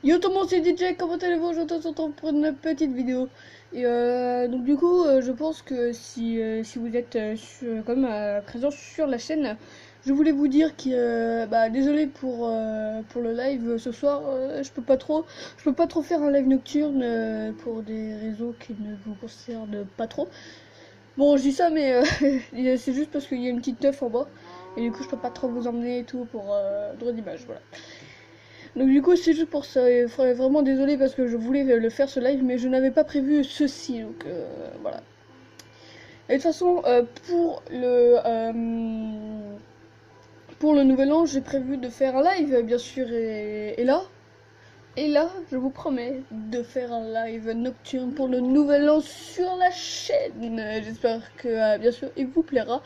Yo tout le monde, c'est DJ, comment allez-vous? Je te retrouve pour une petite vidéo. Et donc du coup, je pense que si vous êtes quand même présent sur la chaîne, je voulais vous dire que désolé pour le live ce soir, je peux pas trop faire un live nocturne pour des réseaux qui ne vous concernent pas trop. Bon, je dis ça, mais c'est juste parce qu'il y a une petite teuf en bas. Et du coup, je peux pas trop vous emmener et tout pour droit d'image, voilà. Donc du coup c'est juste pour ça, et vraiment désolé parce que je voulais le faire ce live mais je n'avais pas prévu ceci, donc voilà. Et de toute façon pour le nouvel an j'ai prévu de faire un live bien sûr et là je vous promets de faire un live nocturne pour le nouvel an sur la chaîne. J'espère que bien sûr il vous plaira.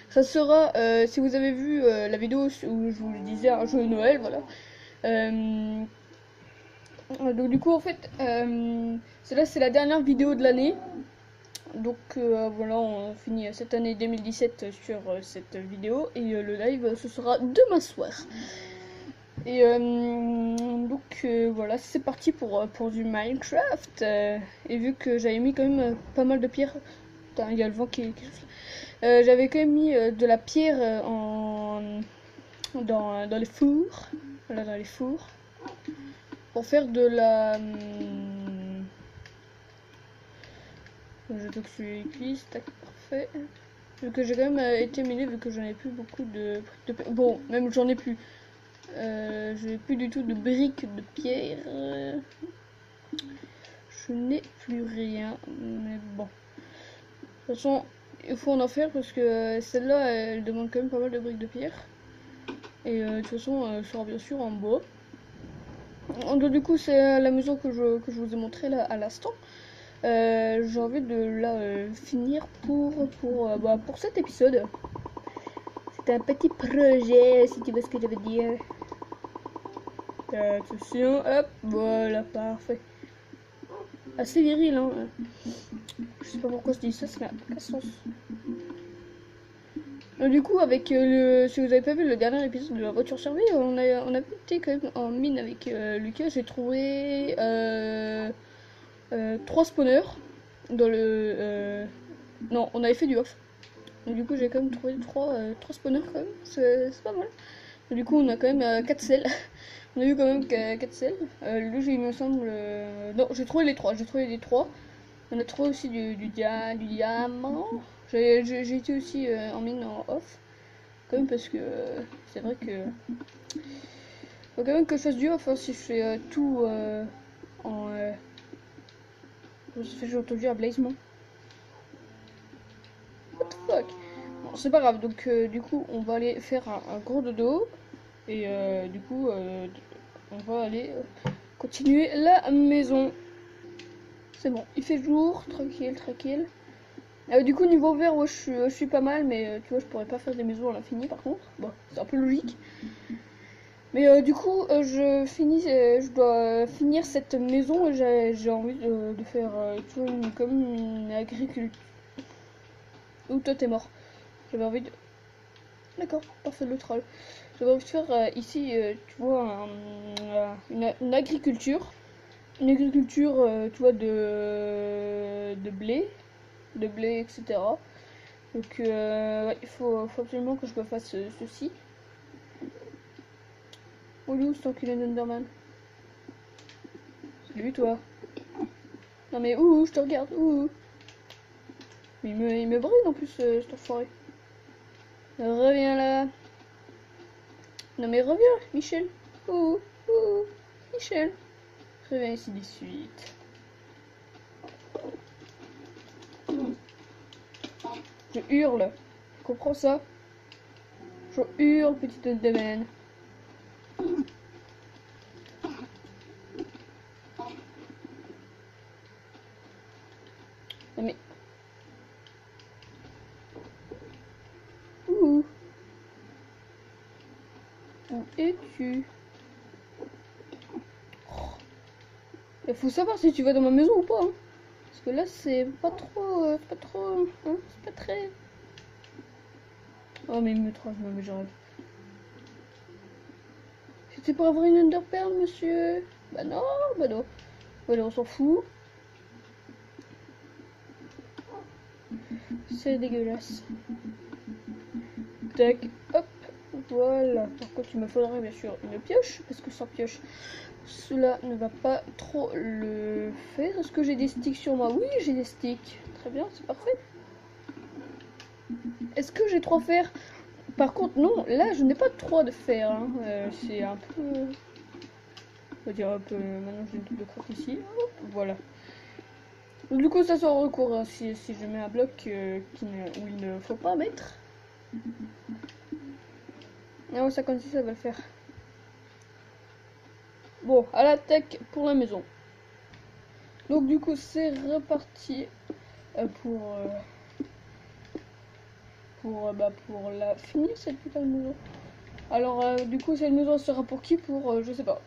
Ça sera, si vous avez vu la vidéo où je vous disais un jeu de Noël, voilà. Euh, Donc du coup en fait celle-là c'est la dernière vidéo de l'année. Donc voilà, on finit cette année 2017 sur cette vidéo et le live ce sera demain soir. Et voilà, c'est parti pour du Minecraft. Et vu que j'avais mis quand même pas mal de pierres. Putain, il y a le vent qui souffle. J'avais quand même mis de la pierre dans les fours. Voilà, dans les fours. Pour faire de la... je veux que celui cuisse, tac, parfait. Vu que j'ai quand même été mêlé, vu que j'en ai plus beaucoup de... Bon, même j'en ai plus. J'ai plus du tout de briques de pierre. Je n'ai plus rien. Mais bon. De toute façon, il faut en faire parce que celle-là, elle demande quand même pas mal de briques de pierre. Et de toute façon, elle sera bien sûr en bois. Donc du coup, c'est la maison que je vous ai montré là à l'instant. J'ai envie de la finir pour cet épisode. C'est un petit projet, si tu vois ce que je veux dire. Attention, hop, voilà, parfait. Assez viril, hein. Je sais pas pourquoi je dis ça, ça n'a aucun sens. Du coup, avec si vous avez pas vu le dernier épisode de la voiture survie, on a été quand même en mine avec Lucas. J'ai trouvé 3 spawners dans le... Non, on avait fait du off. Donc du coup j'ai quand même trouvé 3 spawners quand même, c'est pas mal. Et du coup on a quand même 4 selles. On a eu quand même 4 selles. Lui il me semble... Non, j'ai trouvé les 3, j'ai trouvé les 3. On a trouvé aussi du diamant. J'ai été aussi en mine en off. Quand même parce que c'est vrai que... Faut quand même que je fasse du off hein, si je fais tout en... J'ai entendu un blazement. What the fuck? Bon, c'est pas grave, donc du coup on va aller faire un gros dodo. Et du coup on va aller continuer la maison. C'est bon, il fait jour, tranquille, tranquille. Du coup niveau vert, ouais, je suis pas mal, mais tu vois je pourrais pas faire des maisons à l'infini par contre. Bon, c'est un peu logique. Mais du coup je dois finir cette maison et j'ai envie de faire tu vois, comme une agriculture. Ou toi t'es mort. J'avais envie de... D'accord, parfait le troll. J'avais envie de faire ici, tu vois, une agriculture. Une agriculture, tu vois, de blé, etc. Donc, ouais, faut absolument que je me fasse ceci. Oh, où c'est enculé d'Enderman? Salut, toi. Non, mais où, je te regarde, où? Il me brûle en plus, cet enfoiré. Reviens là. Non, mais reviens, Michel. Ouh, Michel. Reviens ici de suite. Je hurle. Tu comprends ça? Je hurle, petite Enderman. Non mais... Où es-tu? Il faut savoir si tu vas dans ma maison ou pas. Hein. Parce que là, c'est pas trop... Hein, c'est pas très... Oh, mais il me trace, non mais j'arrête. C'était pour avoir une enderpearl, monsieur. Bah non, bah non. Voilà, on s'en fout. C'est dégueulasse. Tac, hop, voilà. Par contre, il me faudrait bien sûr une pioche, parce que sans pioche, cela ne va pas trop le faire. Est-ce que j'ai des sticks sur moi? Oui, j'ai des sticks. Très bien, c'est parfait. Est-ce que j'ai 3 fers? Par contre, non, là, je n'ai pas 3 de fer. Hein. C'est un peu... On va dire un peu... Maintenant, j'ai une double crotte ici. Hop, voilà. Donc, du coup, ça sort recours hein, si je mets un bloc où il ne faut pas mettre. Ah ouais, ça comme ça va le faire. Bon, à l'attaque pour la maison. Donc du coup, c'est reparti pour la finir cette putain de maison. Alors du coup, cette maison sera pour qui? Pour je sais pas.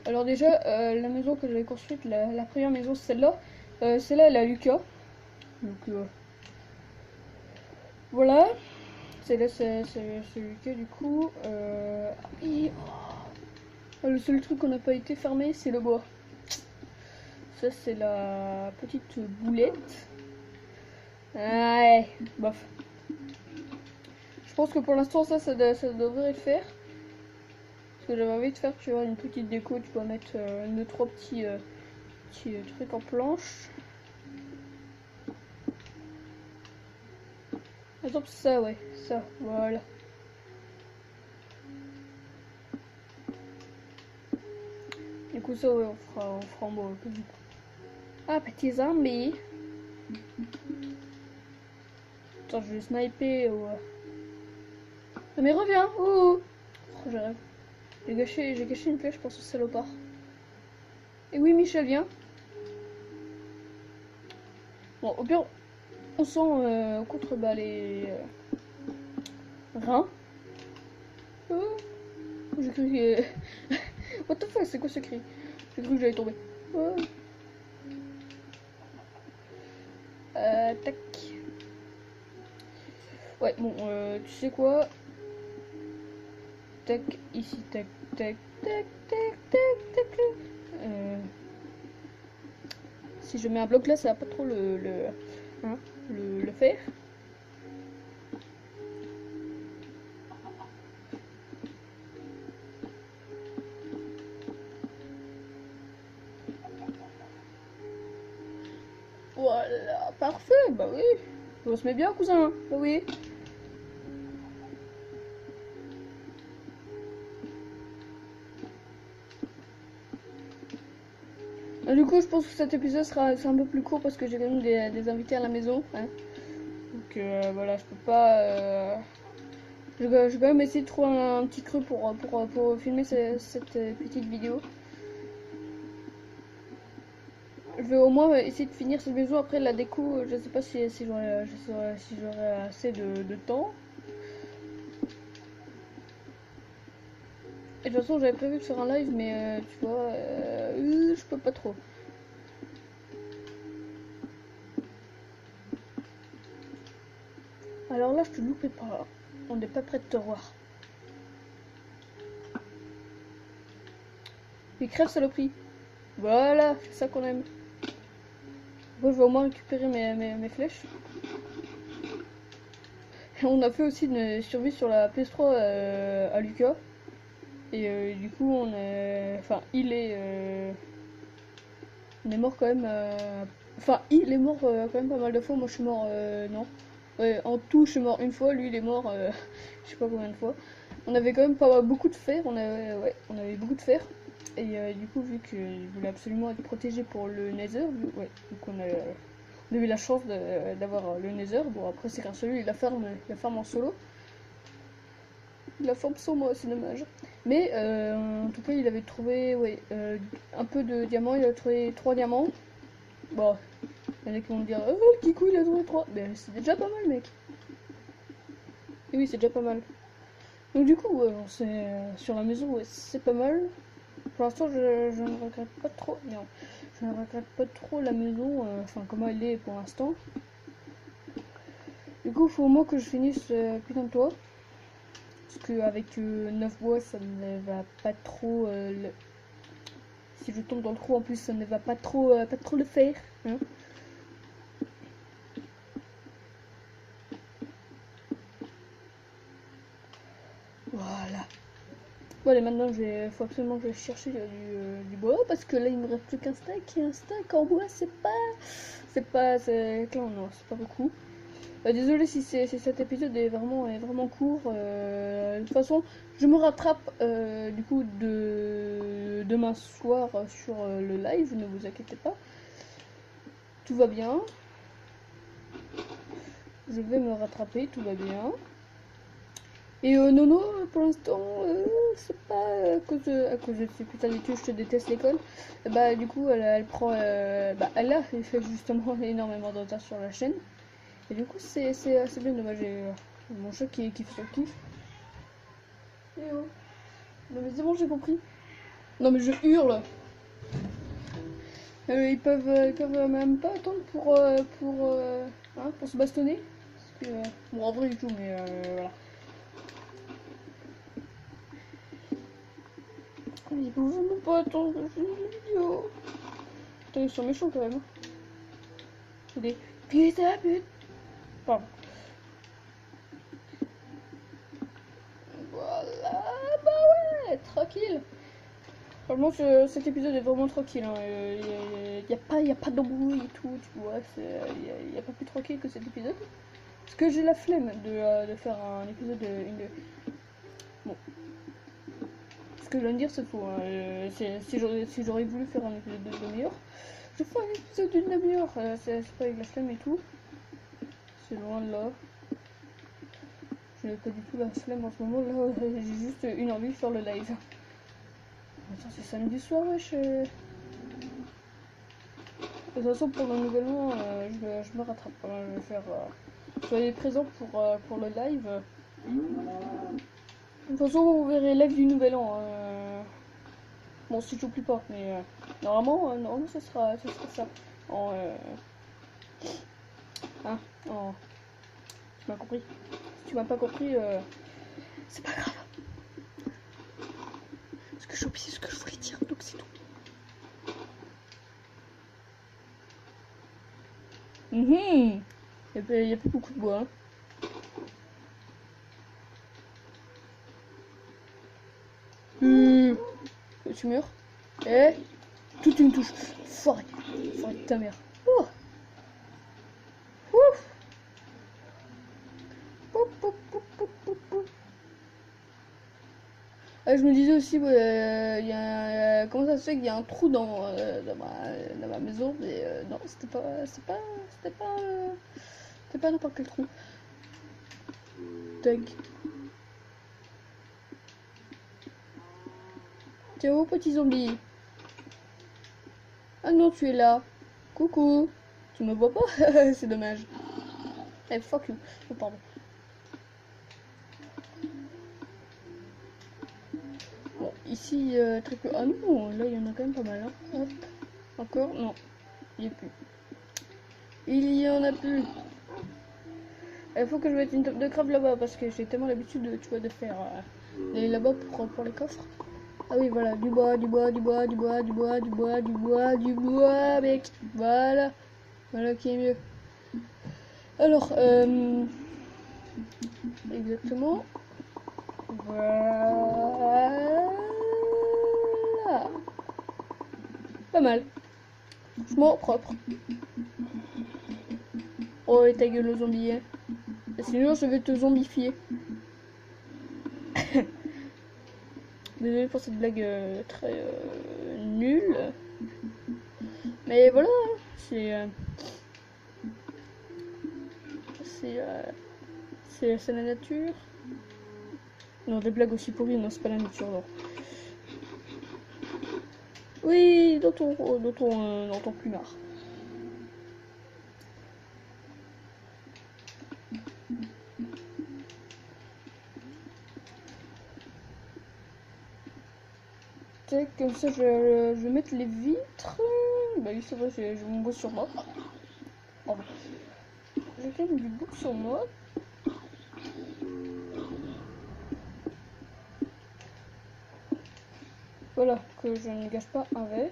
Alors déjà, la maison que j'avais construite, la première maison, celle-là, celle-là, elle a Lucas. Donc voilà. Celle-là, c'est Lucas du coup. Ah oui. Oh. Le seul truc qu'on n'a pas été fermé, c'est le bois. Ça, c'est la petite boulette. Ouais, bof. Je pense que pour l'instant, ça devrait le faire. Parce que j'avais envie de faire, tu vois, une petite déco. Tu peux mettre 2-3 petits trucs en planche. Par exemple, ça, ouais, ça, voilà. Du coup, ça, ouais, on fera en bois. Ah, petit zombie. Attends, je vais sniper. Ouais. Ah, mais reviens. Oh, je rêve. J'ai gâché une flèche pour ce salopard. Et oui, Michel, viens. Bon, au pire, on sent contre les reins. Oh, j'ai cru que... What the fuck, c'est quoi ce cri? J'ai cru que j'allais tomber. Oh. Tac. Ouais, bon, tu sais quoi? Tac, ici, tac, tac, tac, tac, tac, tac. Si je mets un bloc là, ça va pas trop le faire. Voilà, parfait, bah oui. On se met bien, cousin, bah oui. Du coup, je pense que cet épisode sera un peu plus court parce que j'ai quand même des invités à la maison. Hein. Donc voilà, je peux pas. Je vais quand même essayer de trouver un petit creux pour filmer cette petite vidéo. Je vais au moins essayer de finir cette maison. Après la déco, je sais pas si j'aurai assez de temps. Et de toute façon, j'avais prévu de faire un live, mais tu vois, je peux pas trop. Alors là, je te loupais pas. On n'est pas prêt de te voir. Et crève, saloperie. Voilà, c'est ça qu'on aime. Moi, je vais au moins récupérer mes flèches. On a fait aussi une survie sur la PS3 à Lucas. Et du coup, enfin, il est mort quand même. Enfin, il est mort quand même pas mal de fois. Moi, je suis mort, non. Ouais, en tout, je suis mort une fois. Lui, il est mort, je sais pas combien de fois. On avait quand même pas beaucoup de fer. On avait beaucoup de fer. Et du coup, vu qu'il voulait absolument être protégé pour le Nether, ouais, donc on a eu la chance d'avoir le Nether. Bon, après, c'est grâce à lui, il la ferme en solo. Il la forme sans moi, c'est dommage. Mais en tout cas, il avait trouvé ouais, un peu de diamants. Il a trouvé 3 diamants. Bon, il y en a qui vont me dire oh, Kikou, il a trouvé 3. Mais c'est déjà pas mal, mec. Et oui, c'est déjà pas mal. Donc, du coup, sur la maison, ouais, c'est pas mal. Pour l'instant, je ne regrette pas trop. Non, je ne regrette pas trop la maison, enfin, comment elle est pour l'instant. Du coup, il faut au moins que je finisse putain de toit. Parce qu'avec 9 bois, ça ne va pas trop... Si je tombe dans le trou, en plus, ça ne va pas trop le faire. Hein. Voilà. Bon, allez, maintenant, il faut absolument que je cherche du bois, parce que là, il me reste plus qu'un steak, et un steak en bois, c'est clair, non, c'est pas beaucoup. Désolé si cet épisode est vraiment court. De toute façon, je me rattrape du coup demain soir sur le live, ne vous inquiétez pas. Tout va bien. Je vais me rattraper, tout va bien. Et Nono, pour l'instant, c'est pas à cause de ces putains d'études, je te déteste l'école. Bah du coup, elle prend, elle a fait justement énormément de retard sur la chaîne. Et du coup, c'est assez bien dommage. Mon chat qui fait son kiff. Eh oh. Non mais c'est bon, j'ai compris. Non mais je hurle. Ils peuvent même pas attendre pour se bastonner. Parce que, bon, en vrai du tout, mais voilà. Ils peuvent vraiment pas attendre que je fasse une vidéo. Putain, ils sont méchants quand même. C'est des putain pute. Pardon. Voilà, bah ouais, tranquille. Franchement, cet épisode est vraiment tranquille. Hein. Y a pas d'embrouille et tout, tu vois. Y a pas plus tranquille que cet épisode. Parce que j'ai la flemme de faire un épisode Bon. Ce que je viens de dire, c'est faux. Hein. Si j'aurais voulu faire un épisode de demi-heure, je ferais un épisode d'une demi-heure. C'est pas avec la flemme et tout. C'est loin de là. Je n'ai pas du tout la flemme en ce moment. Là, j'ai juste une envie de faire le live. Attends, c'est samedi soir, wesh. De toute façon, pour le nouvel an, je me rattrape. Je vais faire. Soyez présents pour le live. De toute façon, vous verrez live du nouvel an. Bon, si j'oublie pas, mais normalement, ça sera ça. En. Hein, en. Tu m'as compris. Si tu m'as pas compris, c'est pas grave. Parce que j'ai oublié ce que je voulais dire, donc c'est tout. Il y a plus beaucoup de bois. Hein. Tu meurs. Eh, tout une touche. Forêt de ta mère. Oh. Ouf. Je me disais aussi, comment ça se fait qu'il y a un trou dans ma maison, mais non, c'était pas n'importe quel trou. Tac. T'es où, petit zombie? Ah non, tu es là. Coucou. Tu me vois pas? C'est dommage. Eh, fuck you. Oh, pardon. Bon, ici, très peu. Ah non, là, il y en a quand même pas mal. Hein. Hop. Encore? Non. Il n'y a plus. Il y en a plus. Il faut que je mette une table de crabe là-bas parce que j'ai tellement l'habitude, tu vois, de faire d'aller là-bas pour les coffres. Ah oui, voilà, du bois, mec. Voilà. Voilà qui est mieux. Alors, exactement. Voilà. Pas mal. Franchement, propre. Oh, et ta gueule, le zombie. Hein. Sinon, je vais te zombifier. Désolé pour cette blague très nulle. Mais voilà, c'est la nature. Non, des blagues aussi pourries, non, c'est pas la nature, non. Oui, dans ton plumard. Comme ça, je vais mettre les vitres. Bah oui, c'est vrai, j'ai mon bois sur moi. Pardon. J'ai quand même du bout sur moi. Voilà, que je ne gâche pas un verre.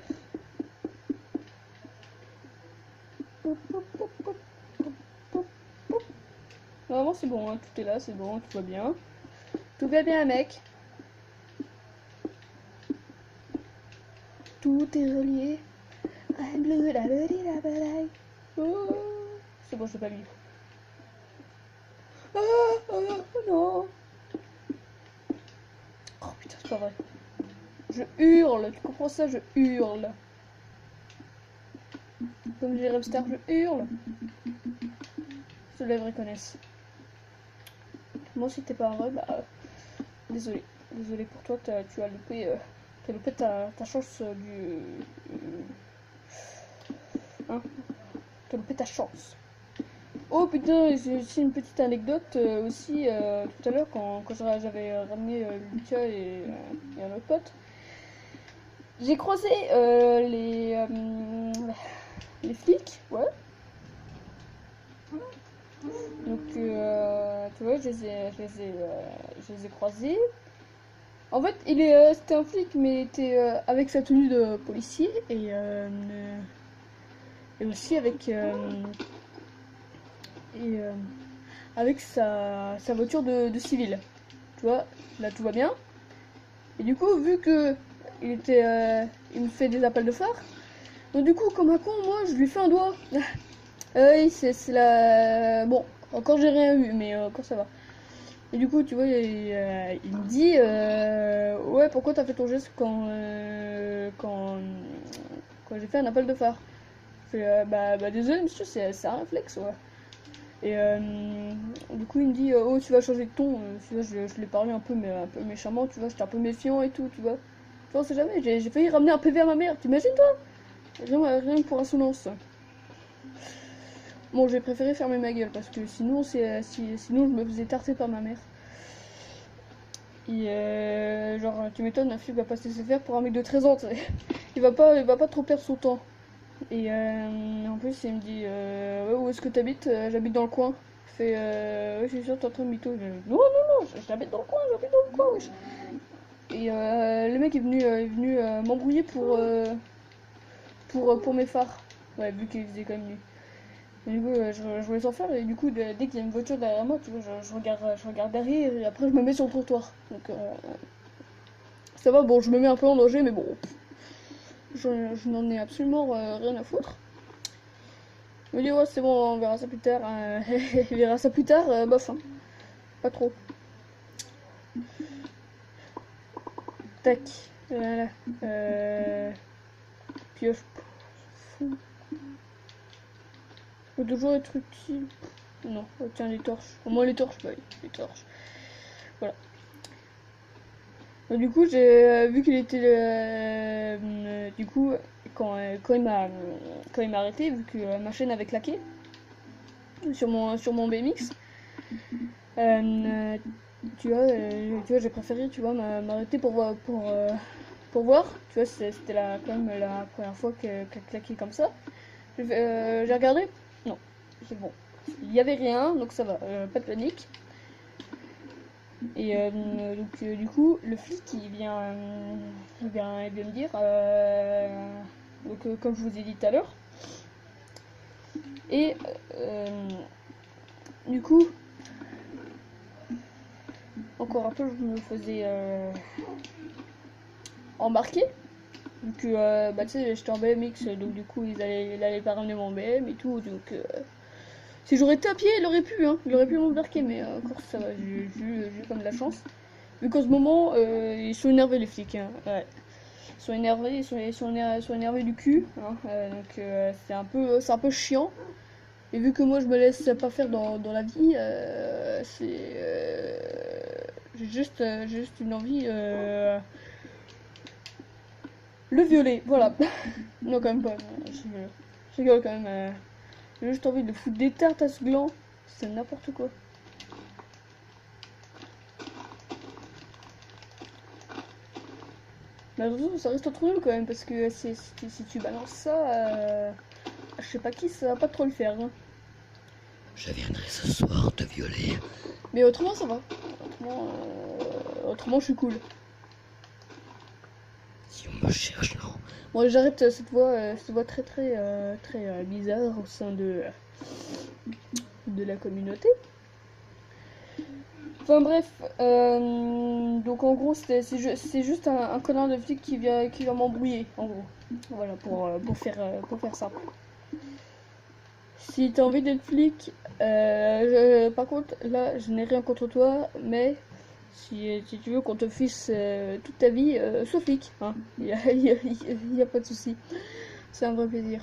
Normalement c'est bon, hein, tout est là, c'est bon, tout va bien. Tout va bien mec. Tout est relié. I'm blue, la body, la balaye. Oh, c'est bon, je sais pas vivre. Non. Oh putain, c'est pas vrai. Je hurle, tu comprends ça? Je hurle. Comme les Revstars, je hurle. Ceux-là, ils me reconnaissent. Moi, si t'es pas heureux, bah. Désolé. Désolé pour toi, tu as loupé, ta chance hein? T'as loupé ta chance. Oh putain, j'ai aussi une petite anecdote aussi tout à l'heure quand j'avais ramené Lucas et un autre pote. J'ai croisé les flics, ouais. Donc tu vois, je les ai croisés. En fait, c'était un flic, mais il était avec sa tenue de policier et aussi et, avec sa voiture de civil. Tu vois, là tout va bien. Et du coup, vu que il me fait des appels de phare, donc du coup, comme un con, moi, je lui fais un doigt. Oui, c'est la... Bon, encore j'ai rien eu, mais encore ça va. Et du coup, tu vois, il me dit, ouais, pourquoi t'as fait ton geste quand j'ai fait un appel de phare? Je fais, bah désolé monsieur, c'est un réflexe, ouais. Et du coup, il me dit, oh, tu vas changer de ton. Tu vois, je lui ai parlé un peu méchamment, tu vois, j'étais un peu méfiant et tout, tu vois. Tu vois, on sait jamais, j'ai failli ramener un PV à ma mère, t'imagines toi? Rien que pour insolence. Bon, j'ai préféré fermer ma gueule parce que sinon, sinon je me faisais tarter par ma mère. Et genre, tu m'étonnes, un flic va pas se laisser faire pour un mec de 13 ans, tu sais. Il va pas trop perdre son temps. Et en plus, il me dit, ouais, où est-ce que t'habites? J'habite dans le coin. Il fait, ouais, je suis sûr, t'es en train de mytho. Non, non, non, j'habite dans le coin, wesh. Et le mec est venu m'embrouiller pour mes phares. Ouais, vu qu'il faisait quand même nuit. Et du coup, je voulais s'en faire, et du coup, dès qu'il y a une voiture derrière moi, tu vois, je regarde derrière, et après je me mets sur le trottoir. Donc, ça va, bon, je me mets un peu en danger, mais bon, je n'en ai absolument rien à foutre. Je me dis, ouais, c'est bon, on verra ça plus tard. On verra ça plus tard, bof, hein. Pas trop. Tac, voilà. Pioche. Fou. Faut toujours être utile. Non, oh, tiens, les torches. Au moins les torches, bah oui, les torches. Voilà. Donc, du coup, j'ai vu qu'il était. Du coup, quand il m'a arrêté, vu que ma chaîne avait claqué sur mon BMX, euh, tu vois, j'ai préféré, tu vois, m'arrêter pour voir. Tu vois, c'était quand même la première fois qu'elle claquait comme ça. J'ai regardé. Non, c'est bon. Il y avait rien, donc ça va, pas de panique. Et donc du coup, le flic il vient me dire, donc comme je vous ai dit tout à l'heure. Et du coup, encore un peu, je me faisais embarquer. Vu que bah tu sais, j'étais en BMX, donc du coup il allait pas ramener mon BM et tout, donc si j'aurais été à pied, il aurait pu m'embarquer, mais encore ça va, j'ai eu comme de la chance. Vu qu'en ce moment, ils sont énervés les flics, hein, ouais. Ils sont énervés, ils sont énervés du cul, hein, donc c'est un peu chiant. Et vu que moi je me laisse pas faire dans la vie, j'ai juste une envie, le violer, voilà. Non quand même pas, je rigole quand même. J'ai juste envie de foutre des tartes à ce gland, c'est n'importe quoi. Mais attention, ça reste entre nous quand même, parce que si tu balances ça, je sais pas qui, ça va pas trop le faire. Hein. Je viendrai ce soir te violer. Mais autrement, ça va. Autrement, je suis cool. Si on me cherche, non. Bon, j'arrête cette voix très bizarre au sein de la communauté. Enfin bref, donc en gros c'est juste un connard de flic qui va m'embrouiller, en gros. Voilà, pour faire simple. Si t'as envie d'être flic, par contre là je n'ai rien contre toi, mais si tu veux qu'on te fiche toute ta vie, sois flic, hein. Y a pas de souci. C'est un vrai plaisir.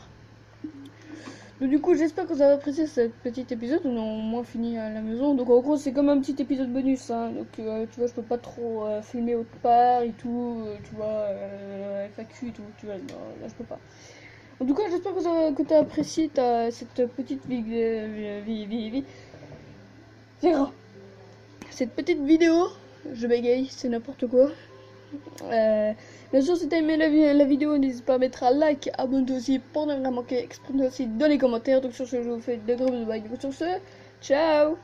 Donc du coup j'espère que vous avez apprécié ce petit épisode, on a au moins fini à la maison. Donc en gros c'est comme un petit épisode bonus, hein. Donc tu vois je peux pas trop filmer autre part et tout, tu vois, FAQ et tout, tu vois, non, là je peux pas. En tout cas j'espère que tu as apprécié cette petite cette petite vidéo, je bégaye, c'est n'importe quoi. Bien sûr, si t'as aimé la vidéo, n'hésite pas à mettre un like, abonne-toi aussi pour ne rien manquer, exprime-toi aussi dans les commentaires. Donc sur ce, je vous fais de gros bisous, sur ce, ciao.